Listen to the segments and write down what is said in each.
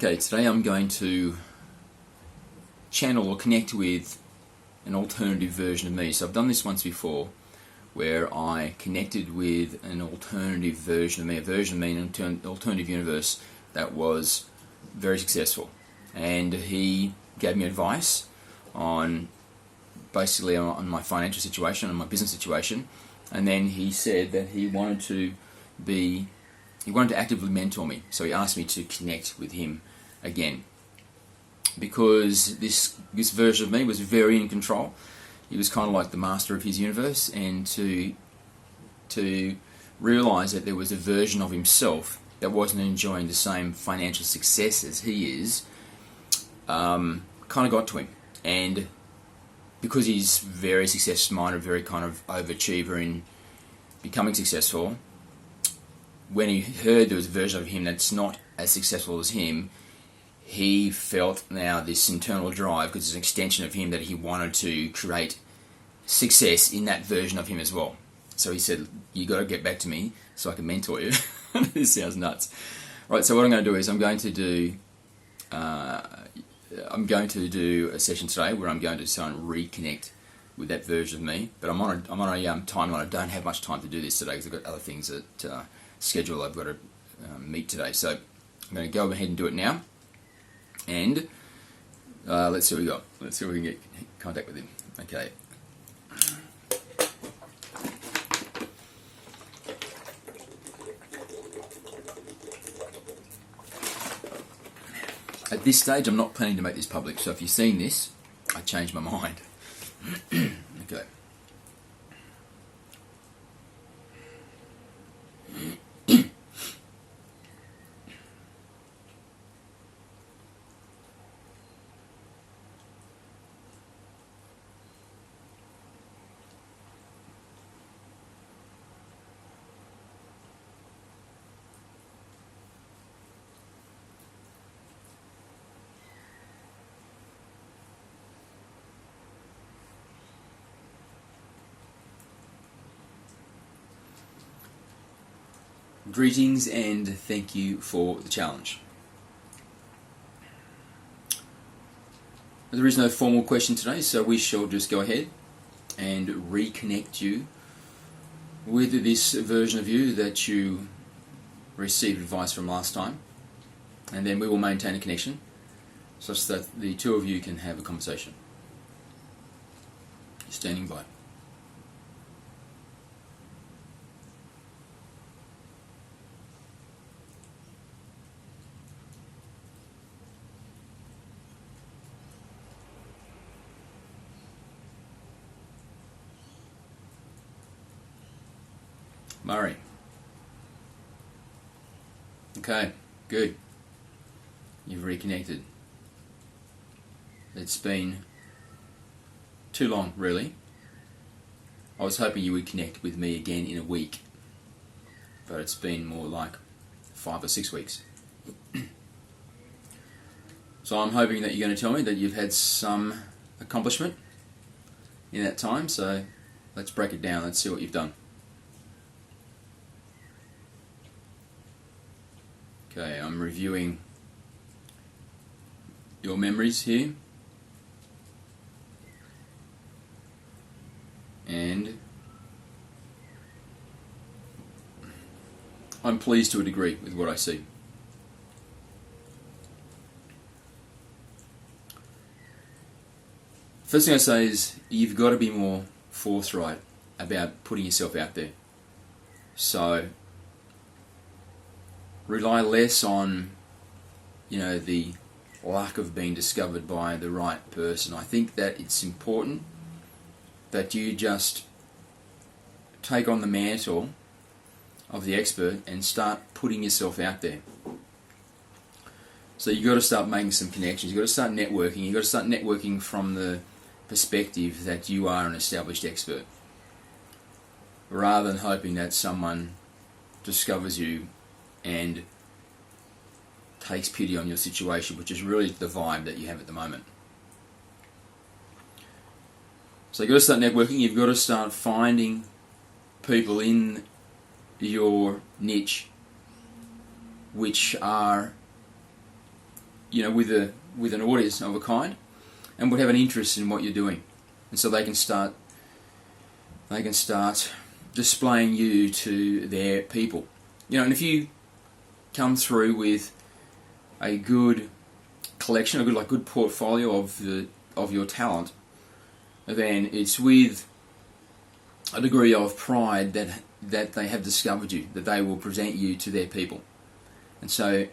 Okay, today I'm going to channel or connect with an alternative version of me. So I've done this once before where I connected with an alternative version of me, in an alternative universe that was very successful. And he gave me advice on basically on my financial situation, on my business situation, and then he said that he wanted to actively mentor me. So he asked me to connect with him again, because this version of me was very in control. He was kind of like the master of his universe, and to realize that there was a version of himself that wasn't enjoying the same financial success as he is, kind of got to him. And because he's very success-minded, very kind of overachiever in becoming successful, when he heard there was a version of him that's not as successful as him, he felt now this internal drive, because it's an extension of him, that he wanted to create success in that version of him as well. So he said, you got to get back to me so I can mentor you. This sounds nuts. Right, so what I'm going to do is I'm going to do a session today where I'm going to try and reconnect with that version of me. But I'm on a timeline. I don't have much time to do this today because I've got other things that schedule I've got to meet today. So I'm going to go ahead and do it now. And let's see what we got. Let's see if we can get in contact with him. Okay. At this stage, I'm not planning to make this public, so if you've seen this, I changed my mind. Okay. Greetings and thank you for the challenge. There is no formal question today, so we shall just go ahead and reconnect you with this version of you that you received advice from last time, and then we will maintain a connection such that the two of you can have a conversation. Standing by. Murray. Okay, good. You've reconnected. It's been too long, really. I was hoping you would connect with me again in a week, but it's been more like 5 or 6 weeks. So I'm hoping that you're going to tell me that you've had some accomplishment in that time, so let's break it down. Let's see what you've done. Okay, I'm reviewing your memories here, and I'm pleased to a degree with what I see. First thing I say is you've got to be more forthright about putting yourself out there. So rely less on, the luck of being discovered by the right person. I think that it's important that you just take on the mantle of the expert and start putting yourself out there. So you've got to start making some connections. You've got to start networking. You've got to start networking from the perspective that you are an established expert, rather than hoping that someone discovers you and takes pity on your situation, which is really the vibe that you have at the moment. So you've got to start networking. You've got to start finding people in your niche which are with an audience of a kind, and would have an interest in what you're doing, and so they can start displaying you to their people. And if you come through with a good collection, a good portfolio of your talent, then it's with a degree of pride that they have discovered you, that they will present you to their people, and so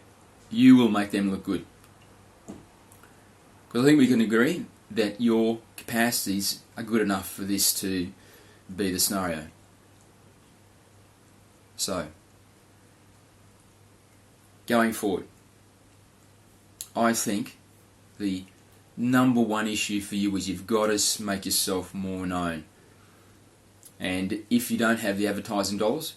you will make them look good. Because I think we can agree that your capacities are good enough for this to be the scenario. So, going forward, I think the number one issue for you is you've got to make yourself more known. And if you don't have the advertising dollars,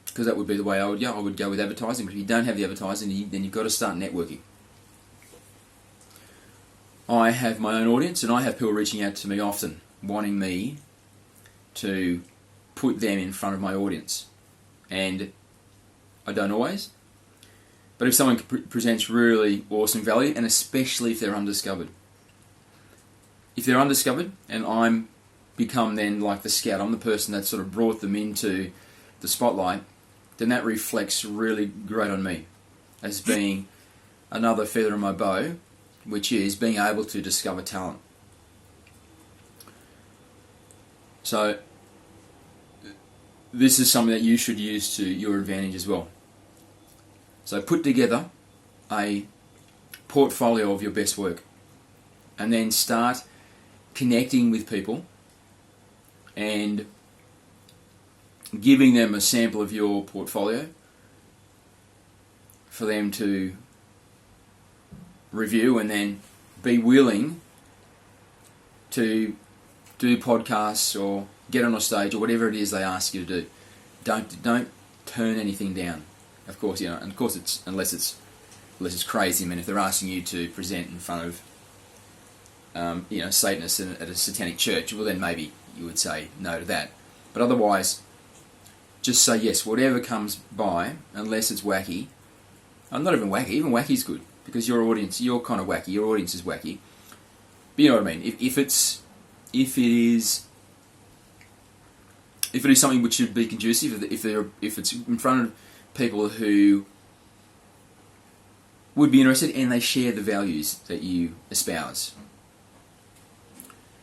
because that would be the way I would go with advertising, but if you don't have the advertising, then you've got to start networking. I have my own audience, and I have people reaching out to me often, wanting me to put them in front of my audience. And I don't always. But if someone presents really awesome value, and especially if they're undiscovered. If they're undiscovered, and I'm become then like the scout, I'm the person that sort of brought them into the spotlight, then that reflects really great on me as being another feather in my bow, which is being able to discover talent. So this is something that you should use to your advantage as well. So put together a portfolio of your best work, and then start connecting with people and giving them a sample of your portfolio for them to review, and then be willing to do podcasts or get on a stage or whatever it is they ask you to do. Don't turn anything down. Of course, and of course it's unless it's crazy. I mean, if they're asking you to present in front of Satanists at a satanic church, well then maybe you would say no to that. But otherwise, just say yes, whatever comes by, unless it's wacky. Not even wacky. Even wacky's good, because your audience, you're kind of wacky. Your audience is wacky. But you know what I mean. If it is something which should be conducive, if it's in front of people who would be interested and they share the values that you espouse,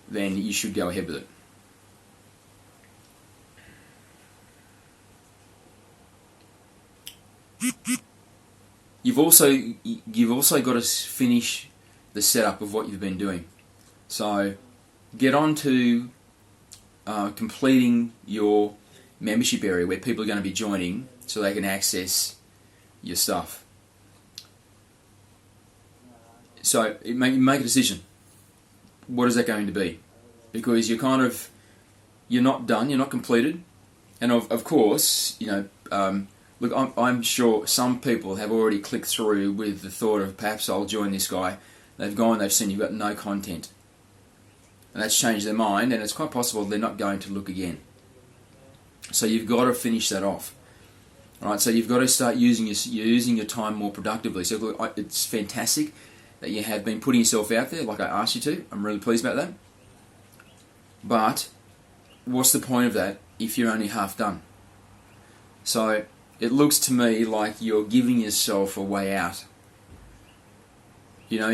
then you should go ahead with it. You've also got to finish the setup of what you've been doing. So get on to completing your membership area where people are going to be joining so they can access your stuff. So make a decision. What is that going to be? Because you're not done, you're not completed. And of course, look, I'm sure some people have already clicked through with the thought of perhaps I'll join this guy. They've seen you've got no content. And that's changed their mind, and it's quite possible they're not going to look again. So you've got to finish that off. Alright, so you've got to start using your time more productively. So look, it's fantastic that you have been putting yourself out there like I asked you to. I'm really pleased about that. But what's the point of that if you're only half done? So it looks to me like you're giving yourself a way out. You're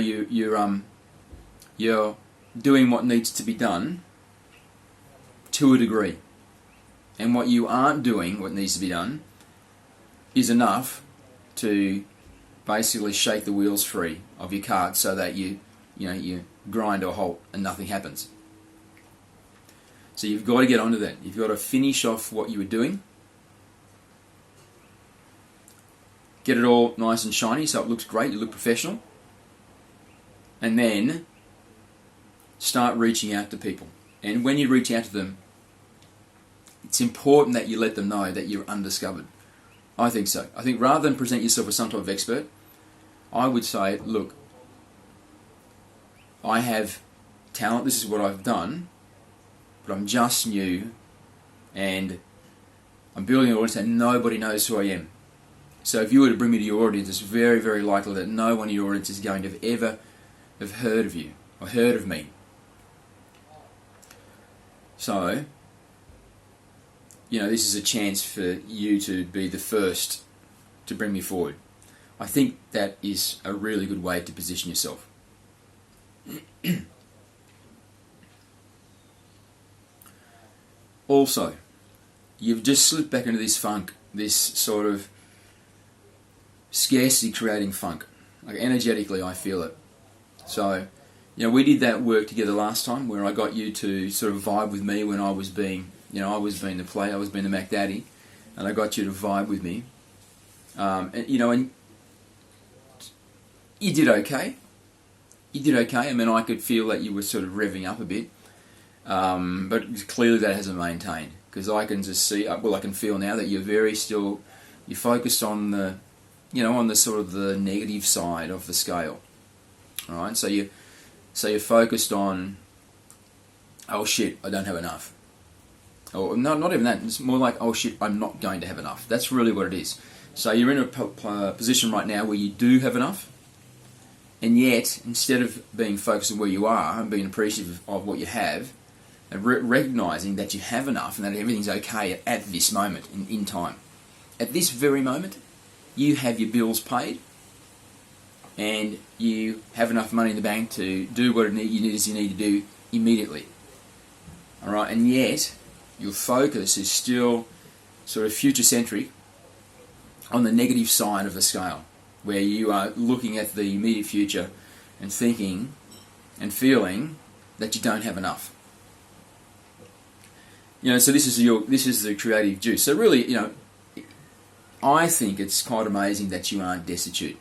doing what needs to be done to a degree. And what you aren't doing, what needs to be done, is enough to basically shake the wheels free of your cart so that you grind to a halt and nothing happens. So you've got to get onto that. You've got to finish off what you were doing. Get it all nice and shiny so it looks great, you look professional. And then start reaching out to people. And when you reach out to them, it's important that you let them know that you're undiscovered. I think so. I think rather than present yourself as some type of expert, I would say, look, I have talent, this is what I've done, but I'm just new and I'm building an audience and nobody knows who I am. So if you were to bring me to your audience, it's very, very likely that no one in your audience is going to ever have heard of you or heard of me. So, this is a chance for you to be the first to bring me forward. I think that is a really good way to position yourself. Also, you've just slipped back into this funk, this sort of scarcity creating funk. Like energetically, I feel it. So, we did that work together last time where I got you to sort of vibe with me when I was being, I was being the play, I was being the Mac Daddy, and I got you to vibe with me. And you did okay. You did okay. I mean, I could feel that you were sort of revving up a bit. But clearly that hasn't maintained, because I can just see, I can feel now that you're very still, you're focused on the, on the sort of the negative side of the scale. Alright, so you're focused on, oh shit, I don't have enough. Or no, not even that, it's more like, oh shit, I'm not going to have enough. That's really what it is. So you're in a position right now where you do have enough, and yet, instead of being focused on where you are and being appreciative of what you have, and recognizing that you have enough and that everything's okay at this moment in time. At this very moment, you have your bills paid and you have enough money in the bank to do what you need to do immediately. Alright, and yet your focus is still sort of future-centric on the negative side of the scale, where you are looking at the immediate future and thinking and feeling that you don't have enough. So this is the creative juice. So really, I think it's quite amazing that you aren't destitute.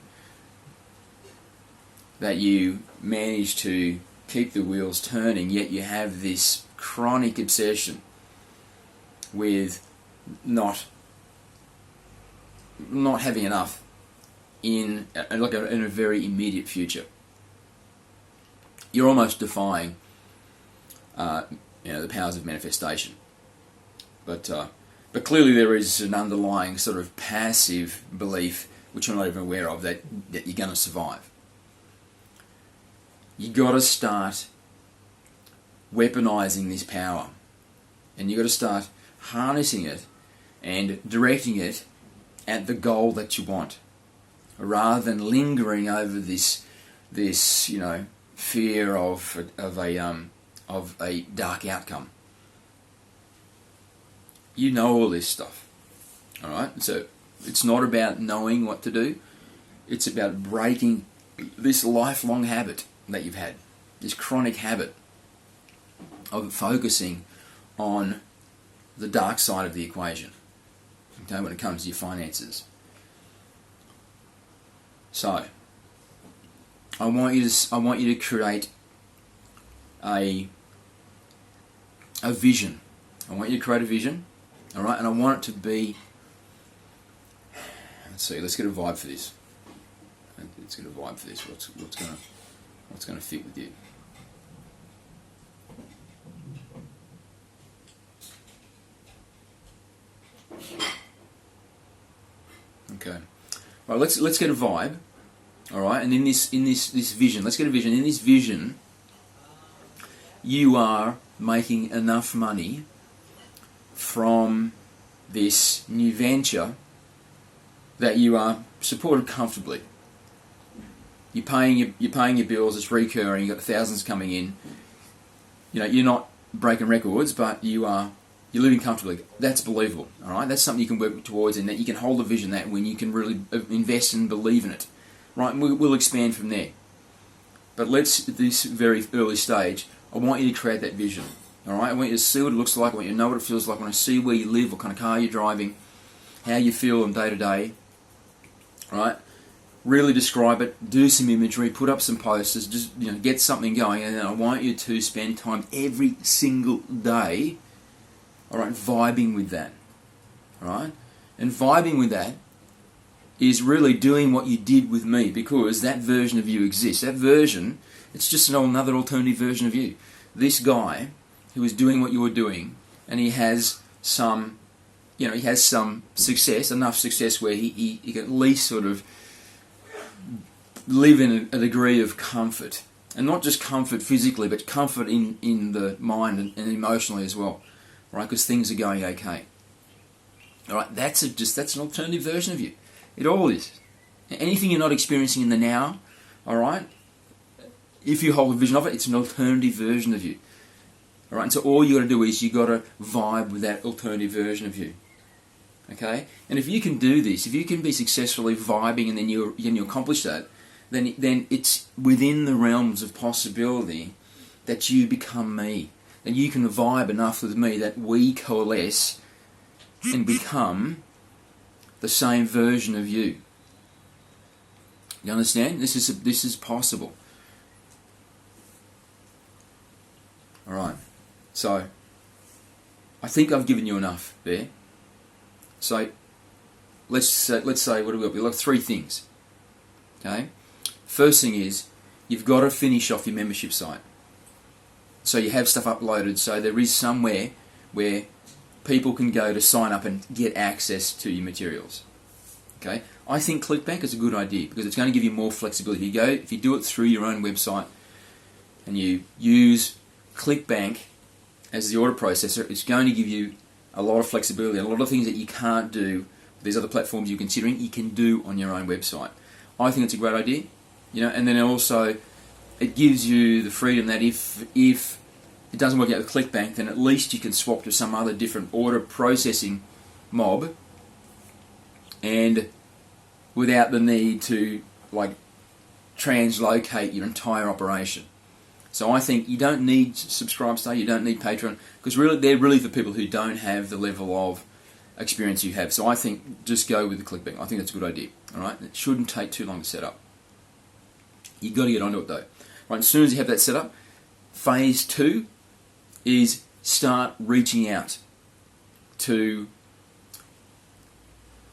That you manage to keep the wheels turning, yet you have this chronic obsession with not having enough in a very immediate future. You're almost defying the powers of manifestation. But clearly there is an underlying sort of passive belief, which I'm not even aware of, that you're going to survive. You got to start weaponizing this power, and you got to start harnessing it and directing it at the goal that you want, rather than lingering over this fear of a dark outcome. You know all this stuff, all right? So it's not about knowing what to do. It's about breaking this lifelong habit that you've had, this chronic habit of focusing on the dark side of the equation, okay, when it comes to your finances. So I want you to create a vision. I want you to create a vision. All right, and I want it to be. Let's see. Let's get a vibe for this. Let's get a vibe for this. What's gonna fit with you? Okay. All right. Let's get a vibe. All right, and in this vision, let's get a vision. In this vision, you are making enough money from this new venture that you are supported comfortably. You're paying your bills. It's recurring. You've got thousands coming in. You're not breaking records, but you're living comfortably. That's believable. All right, that's something you can work towards, and that you can hold a vision that when you can really invest and believe in it. Right, and we'll expand from there. But at this very early stage, I want you to create that vision. Alright, I want you to see what it looks like, I want you to know what it feels like, I want to see where you live, what kind of car you're driving, how you feel on day to day. Alright, really describe it, do some imagery, put up some posters, just get something going, and then I want you to spend time every single day, alright, vibing with that. Alright? And vibing with that is really doing what you did with me, because that version of you exists. That version, it's just another alternative version of you. This guy who is doing what you were doing, and he has some he has some success, enough success where he can at least sort of live in a degree of comfort. And not just comfort physically, but comfort in the mind and emotionally as well, right? Because things are going okay. All right, that's an alternative version of you. It all is. Anything you're not experiencing in the now, all right, if you hold a vision of it, it's an alternative version of you. All right, and so all you got to do is you got to vibe with that alternative version of you. Okay, and if you can do this, if you can be successfully vibing, and then you accomplish that, then it's within the realms of possibility that you become me, and you can vibe enough with me that we coalesce and become the same version of you. You understand? This is possible. All right. So I think I've given you enough there. So let's say what do we got? We've got 3 things. Okay. First thing is you've got to finish off your membership site. So you have stuff uploaded. So there is somewhere where people can go to sign up and get access to your materials. Okay. I think ClickBank is a good idea because it's going to give you more flexibility. If you do it through your own website and you use ClickBank as the order processor, it's going to give you a lot of flexibility. A lot of things that you can't do with these other platforms you're considering, you can do on your own website. I think it's a great idea, and then also it gives you the freedom that if it doesn't work out with ClickBank, then at least you can swap to some other different order processing mob, and without the need to translocate your entire operation. So I think you don't need Subscribestar, you don't need Patreon, because really they're really for people who don't have the level of experience you have. So I think just go with the ClickBank. I think that's a good idea. All right, it shouldn't take too long to set up. You've got to get onto it though. Right, as soon as you have that set up, phase 2 is start reaching out to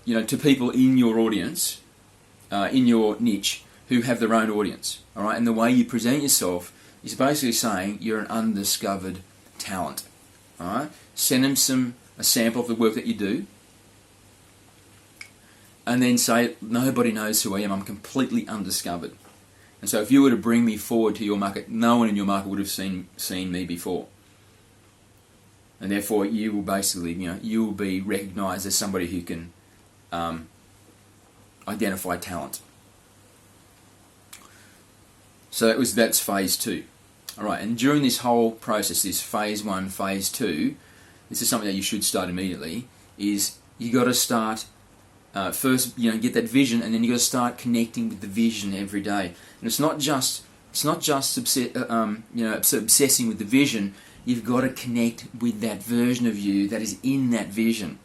to people in your audience, in your niche, who have their own audience. All right, and the way you present yourself is basically saying you're an undiscovered talent. All right, send them a sample of the work that you do, and then say, nobody knows who I am. I'm completely undiscovered. And so if you were to bring me forward to your market, no one in your market would have seen me before. And therefore you will basically, you will be recognized as somebody who can identify talent. So that's phase 2. All right, and during this whole process, this phase 1, phase 2, this is something that you should start immediately, is you got to start first, get that vision, and then you got to start connecting with the vision every day. And it's not just obsessing with the vision. You've got to connect with that version of you that is in that vision.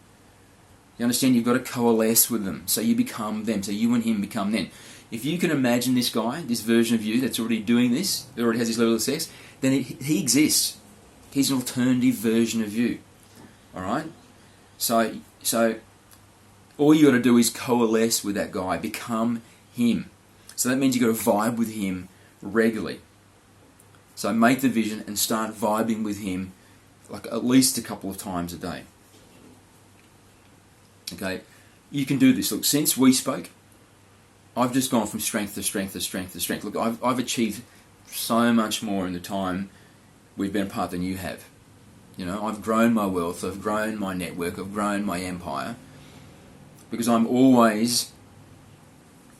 You understand? You've got to coalesce with them, so you become them. So you and him become them. If you can imagine this guy, this version of you that's already doing this, that already has this level of success, then he exists. He's an alternative version of you. All right. So all you got to do is coalesce with that guy, become him. So that means you got to vibe with him regularly. So make the vision and start vibing with him, at least a couple of times a day. Okay, you can do this. Look, since we spoke, I've just gone from strength to strength to strength to strength. Look, I've achieved so much more in the time we've been apart than you have. I've grown my wealth, I've grown my network, I've grown my empire, because I'm always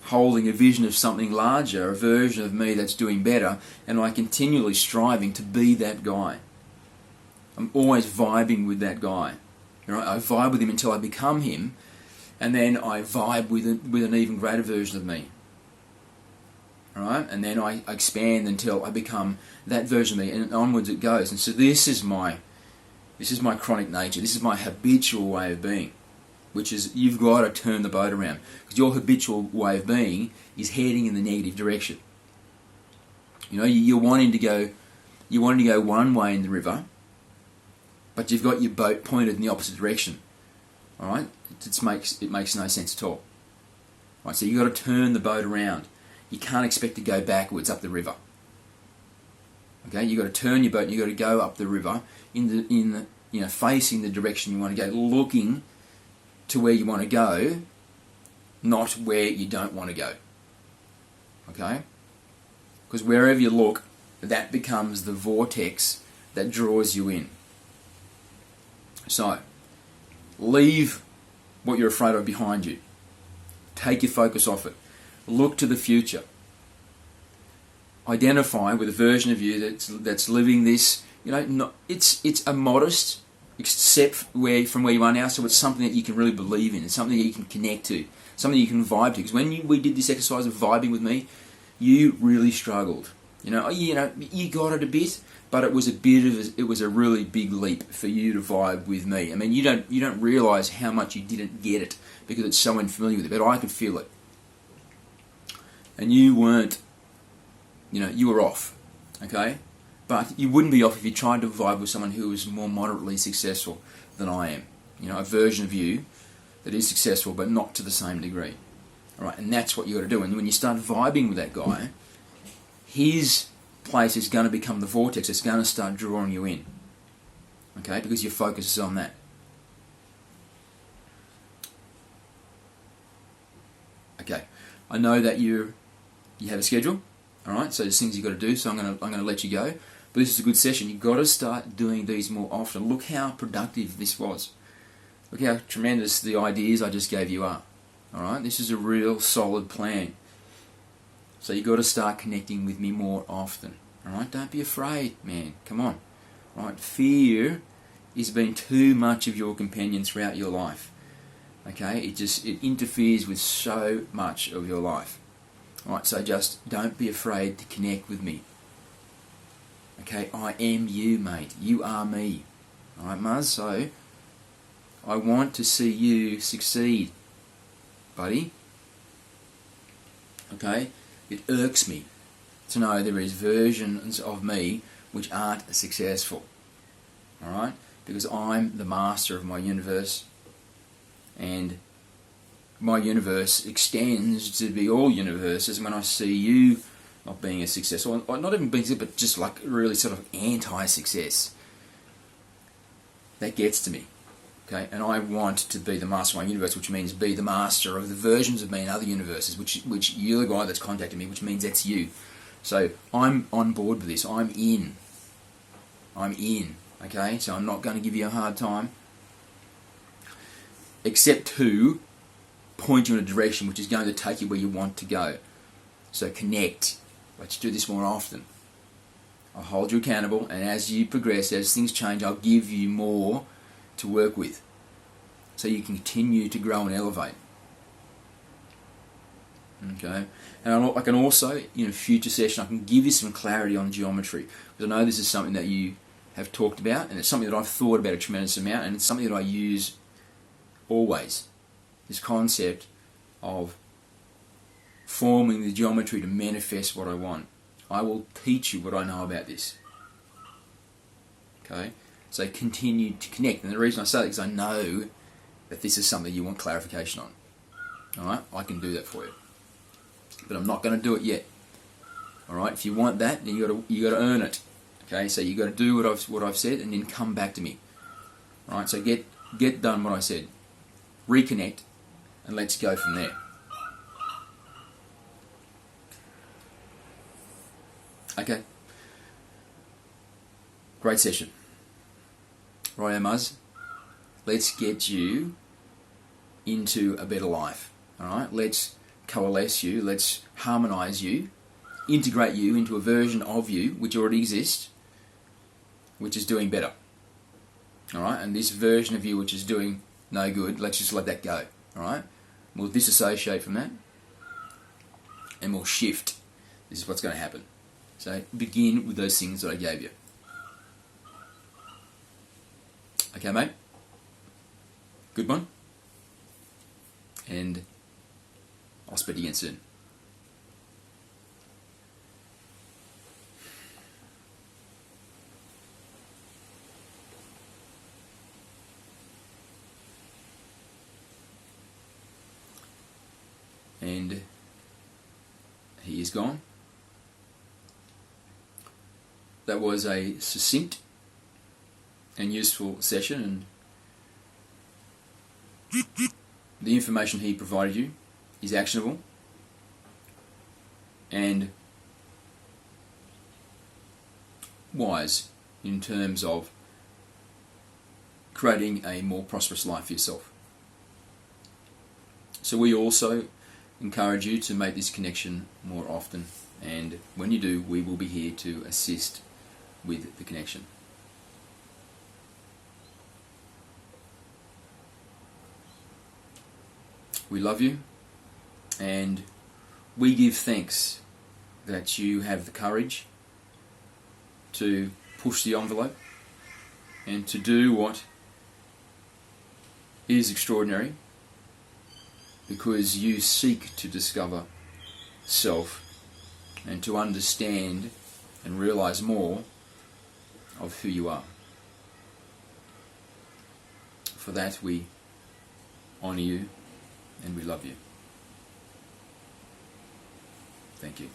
holding a vision of something larger, a version of me that's doing better, and I continually striving to be that guy. I'm always vibing with that guy. I vibe with him until I become him, and then I vibe with an even greater version of me. All right, and then I expand until I become that version of me, and onwards it goes. And so this is my chronic nature. This is my habitual way of being, which is you've got to turn the boat around, because your habitual way of being is heading in the negative direction. You're wanting to go one way in the river, but you've got your boat pointed in the opposite direction. All right, it makes no sense at all. Right, so you've got to turn the boat around. You can't expect to go backwards up the river. Okay, you've got to turn your boat. You've got to go up the river in the facing the direction you want to go, looking to where you want to go, not where you don't want to go. Okay? Because wherever you look, that becomes the vortex that draws you in. So, leave what you're afraid of behind you. Take your focus off it. Look to the future. Identify with a version of you that's living this. It's a modest step from where you are now. So it's something that you can really believe in. It's something that you can connect to. Something you can vibe to. Because when we did this exercise of vibing with me, you really struggled. You got it a bit, but it was a really big leap for you to vibe with me. I mean, you don't realise how much you didn't get it because it's so unfamiliar with it, but I could feel it. And you weren't, you were off, okay? But you wouldn't be off if you tried to vibe with someone who was more moderately successful than I am. A version of you that is successful, but not to the same degree. All right, and that's what you got to do. And when you start vibing with that guy, his place is going to become the vortex. It's going to start drawing you in, okay? Because your focus is on that. Okay, I know that you have a schedule. All right, so there's things you've got to do. So I'm going to let you go. But this is a good session. You've got to start doing these more often. Look how productive this was. Look how tremendous the ideas I just gave you are. All right, this is a real solid plan. So you've got to start connecting with me more often. All right, don't be afraid, man. Come on. All right, fear has been too much of your companion throughout your life. Okay, it interferes with so much of your life. All right, so just don't be afraid to connect with me. Okay, I am you, mate. You are me. All right, Muzz. So I want to see you succeed, buddy. Okay, it irks me to know there is versions of me which aren't successful. All right, because I'm the master of my universe, and my universe extends to be all universes. And when I see you not being as successful, or not even being successful, but just like really sort of anti-success, that gets to me. Okay, and I want to be the master of my universe, which means be the master of the versions of me in other universes, which you're the guy that's contacted me, which means that's you. So I'm on board with this. I'm in. Okay, so I'm not going to give you a hard time, except to point you in a direction which is going to take you where you want to go. So connect. Let's do this more often. I'll hold you accountable, and as you progress, as things change, I'll give you more to work with, so you can continue to grow and elevate. Okay, and I can also, in a future session, I can give you some clarity on geometry, because I know this is something that you have talked about, and it's something that I've thought about a tremendous amount, and it's something that I use always. This concept of forming the geometry to manifest what I want. I will teach you what I know about this. Okay, so continue to connect, and the reason I say that is I know that this is something you want clarification on. All right, I can do that for you, but I'm not going to do it yet. All right, if you want that, then you got to earn it. Okay, so you got to do what I've said, and then come back to me. All right, so get done what I said, reconnect, and let's go from there. Okay, great session. Right, Muzz, let's get you into a better life. All right, let's coalesce you, let's harmonize you, integrate you into a version of you which already exists, which is doing better. All right, and this version of you which is doing no good, let's just let that go. All right, we'll disassociate from that, and we'll shift. This is what's going to happen. So begin with those things that I gave you. Okay, mate? Good one? And I'll speak to you again soon. And he is gone. That was a succinct and useful session, and the information he provided you is actionable and wise in terms of creating a more prosperous life for yourself. So we also encourage you to make this connection more often, and when you do, we will be here to assist with the connection. We love you, and we give thanks that you have the courage to push the envelope and to do what is extraordinary, because you seek to discover self and to understand and realize more of who you are. For that we honor you and we love you. Thank you.